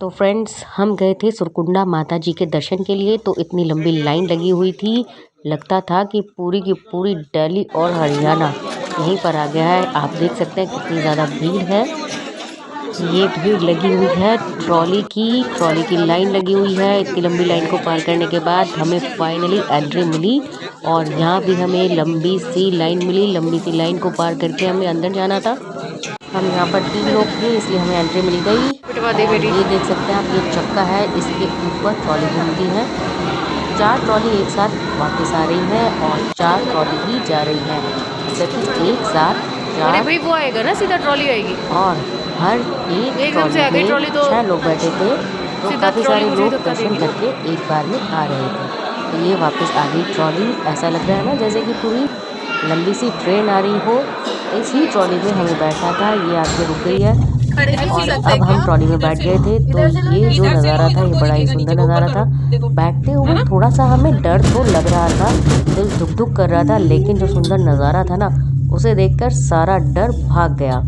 तो फ्रेंड्स हम गए थे सुरकुंडा माता जी के दर्शन के लिए। तो इतनी लंबी लाइन लगी हुई थी, लगता था कि पूरी की पूरी दिल्ली और हरियाणा यहीं पर आ गया है। आप देख सकते हैं कितनी ज़्यादा भीड़ है। ये भीड़ लगी हुई है ट्रॉली की लाइन लगी हुई है। इतनी लंबी लाइन को पार करने के बाद हमें फाइनली एंट्री मिली और यहाँ भी हमें लंबी सी लाइन मिली। लंबी सी लाइन को पार करके हमें अंदर जाना था। हम यहाँ पर 3 लोग थे इसलिए हमें एंट्री मिल गई। ये देख सकते हैं आप, ये चक्का है, इसके ऊपर ट्रॉली घूमती है। 4 ट्रॉली एक साथ वापस आ रही है और 4 ट्रॉली ही जा रही है, मतलब कि एक साथ 4। भाई वो आएगा ना, सीधा ट्रॉली आएगी और हर एक ट्रॉली में 6 लोग बैठे थे, तो काफ़ी सारे लोग दर्शन करके एक बार में आ रहे थे। तो ये वापस आ गई ट्रॉली। ऐसा लग रहा है ना जैसे कि पूरी लंबी सी ट्रेन आ रही हो। इसी ट्रॉली में हमें बैठना था, ये आगे रुक गई है और अब हम ट्रॉली में बैठ गए थे। तो ये जो नज़ारा था ये बड़ा ही सुंदर नज़ारा था। बैठते हुए थोड़ा सा हमें डर तो लग रहा था, दिल धुक धुक कर रहा था, लेकिन जो सुंदर नज़ारा था ना उसे देखकर सारा डर भाग गया।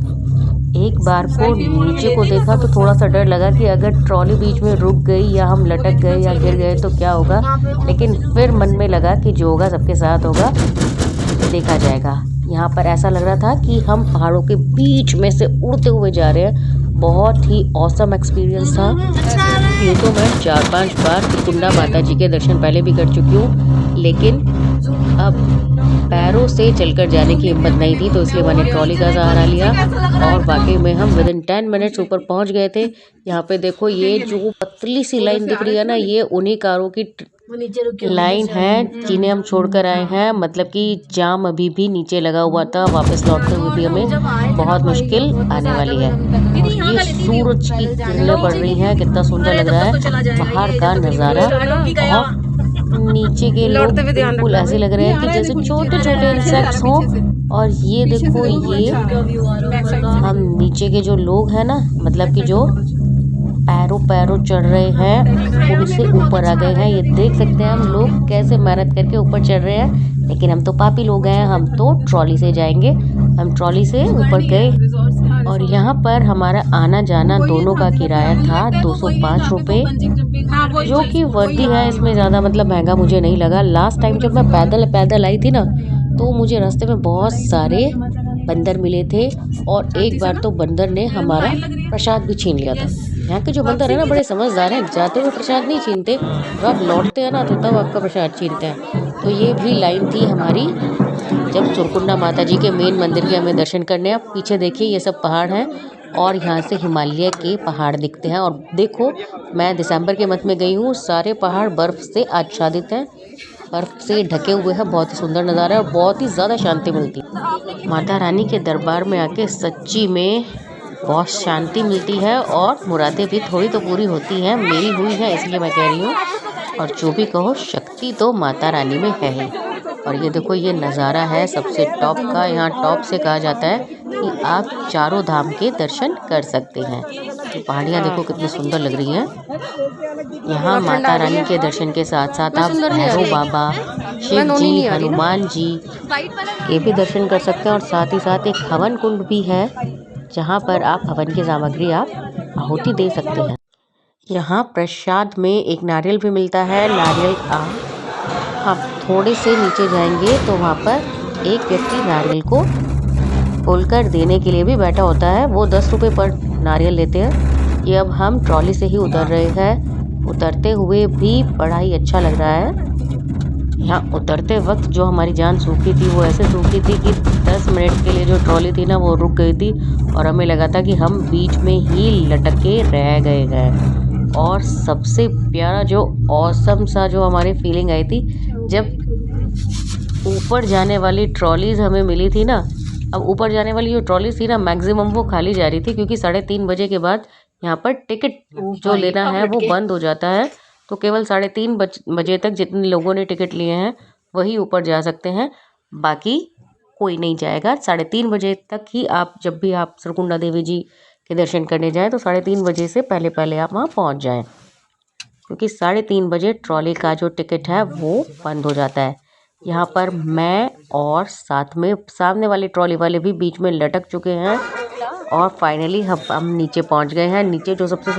एक बार को नीचे को देखा तो थोड़ा सा डर लगा कि अगर ट्रॉली बीच में रुक गई या हम लटक गए या गिर गए तो क्या होगा, लेकिन फिर मन में लगा कि जो होगा सबके साथ होगा, देखा जाएगा। यहाँ पर ऐसा लग रहा था कि हम पहाड़ों के बीच में से उड़ते हुए जा रहे हैं। बहुत ही ऑसम एक्सपीरियंस था। ये तो मैं 4-5 बार सुरकुंडा माता जी के दर्शन पहले भी कर चुकी हूँ, लेकिन अब पैरों से चलकर जाने की हिम्मत नहीं थी, तो इसलिए मैंने ट्रॉली का सहारा लिया और वाकई में हम विदिन 10 मिनट्स ऊपर पहुंच गए थे। यहाँ पे देखो, ये जो पतली सी लाइन दिख रही है ना, ये उन्हीं कारों की लाइन है जिन्हें हम छोड़कर आए हैं। मतलब कि जाम अभी भी नीचे लगा हुआ था, वापस लौटते हुए भी हमें बहुत मुश्किल आने वाली है। और ये सूरज की किरणें पड़ रही हैं, कितना सुंदर लग रहा है बाहर का नज़ारा। और नीचे के लोग बिल्कुल ऐसे लग रहे हैं कि जैसे छोटे छोटे इंसेक्ट्स हों। और ये देखो, ये हम नीचे के जो लोग हैं ना, मतलब कि जो पैरों चढ़ रहे हैं, उनसे ऊपर आ गए हैं। ये देख सकते हैं हम लोग कैसे मेहनत करके ऊपर चढ़ रहे हैं, लेकिन हम तो पापी लोग हैं, हम तो ट्रॉली से जाएंगे। हम ट्रॉली से ऊपर गए और यहाँ पर हमारा आना जाना दोनों का किराया था 205 रुपये, जो कि वर्दी है। इसमें ज़्यादा मतलब महंगा मुझे नहीं लगा। लास्ट टाइम जब मैं पैदल आई थी ना, तो मुझे रास्ते में बहुत सारे बंदर मिले थे और एक बार तो बंदर ने हमारा प्रसाद भी छीन लिया था। यहाँ के जो बंदर है ना बड़े समझदार हैं, जाते हुए प्रसाद नहीं छीनते, जब आप लौटते हैं ना तो तब आपका प्रसाद छीनते हैं। तो ये भी लाइन थी हमारी जब सुरकुंडा माता जी के मेन मंदिर के हमें दर्शन करने। आप पीछे देखिए, ये सब पहाड़ हैं और यहाँ से हिमालय के पहाड़ दिखते हैं। और देखो, मैं दिसंबर के मंथ में गई हूँ, सारे पहाड़ बर्फ़ से आच्छादित हैं, बर्फ़ से ढके हुए हैं। बहुत ही सुंदर नज़ारा है और बहुत ही ज़्यादा शांति मिलती है। माता रानी के दरबार में आके सच्ची में बहुत शांति मिलती है और मुरादें भी थोड़ी तो पूरी होती हैं। मेरी हुई है, इसलिए मैं कह रही हूँ। और जो भी कहो, शक्ति तो माता रानी में है ही। और ये देखो, ये नज़ारा है सबसे टॉप का। यहाँ टॉप से कहा जाता है कि आप चारों धाम के दर्शन कर सकते हैं। तो पहाड़ियाँ देखो कितनी सुंदर लग रही हैं। यहाँ माता रानी के दर्शन के साथ साथ आप भैरव बाबा, शिव जी, हनुमान जी के भी दर्शन कर सकते हैं। और साथ ही साथ एक हवन कुंड भी है, जहाँ पर आप हवन की सामग्री आप आहुति दे सकते हैं। यहाँ प्रसाद में एक नारियल भी मिलता है। नारियल आप थोड़े से नीचे जाएंगे तो वहाँ पर एक व्यक्ति नारियल को खोलकर देने के लिए भी बैठा होता है। वो 10 रुपये पर नारियल लेते हैं। ये अब हम ट्रॉली से ही उतर रहे हैं। उतरते हुए भी बड़ा ही अच्छा लग रहा है। यहाँ उतरते वक्त जो हमारी जान सूखी थी, वो ऐसे सूखी थी कि 10 मिनट के लिए जो ट्रॉली थी ना वो रुक गई थी और हमें लगा था कि हम बीच में ही लटके रह गए हैं। और सबसे प्यारा जो ऑसम सा जो हमारी फीलिंग आई थी, जब ऊपर जाने वाली ट्रॉलीज हमें मिली थी ना। अब ऊपर जाने वाली जो ट्रॉलीज थी ना, मैक्सिमम वो खाली जा रही थी, क्योंकि 3:30 बजे के बाद यहाँ पर टिकट जो लेना है वो बंद हो जाता है। तो केवल 3:30 बजे तक जितने लोगों ने टिकट लिए हैं वही ऊपर जा सकते हैं, बाकी कोई नहीं जाएगा। 3:30 बजे तक ही आप, जब भी आप सुरकुंडा देवी जी के दर्शन करने जाएं तो 3:30 बजे से पहले आप वहाँ पहुँच जाएं, क्योंकि 3:30 बजे ट्रॉली का जो टिकट है वो बंद हो जाता है। यहाँ पर मैं और साथ में सामने वाले ट्रॉली वाले भी बीच में लटक चुके हैं और फाइनली हम नीचे पहुँच गए हैं। नीचे जो सबसे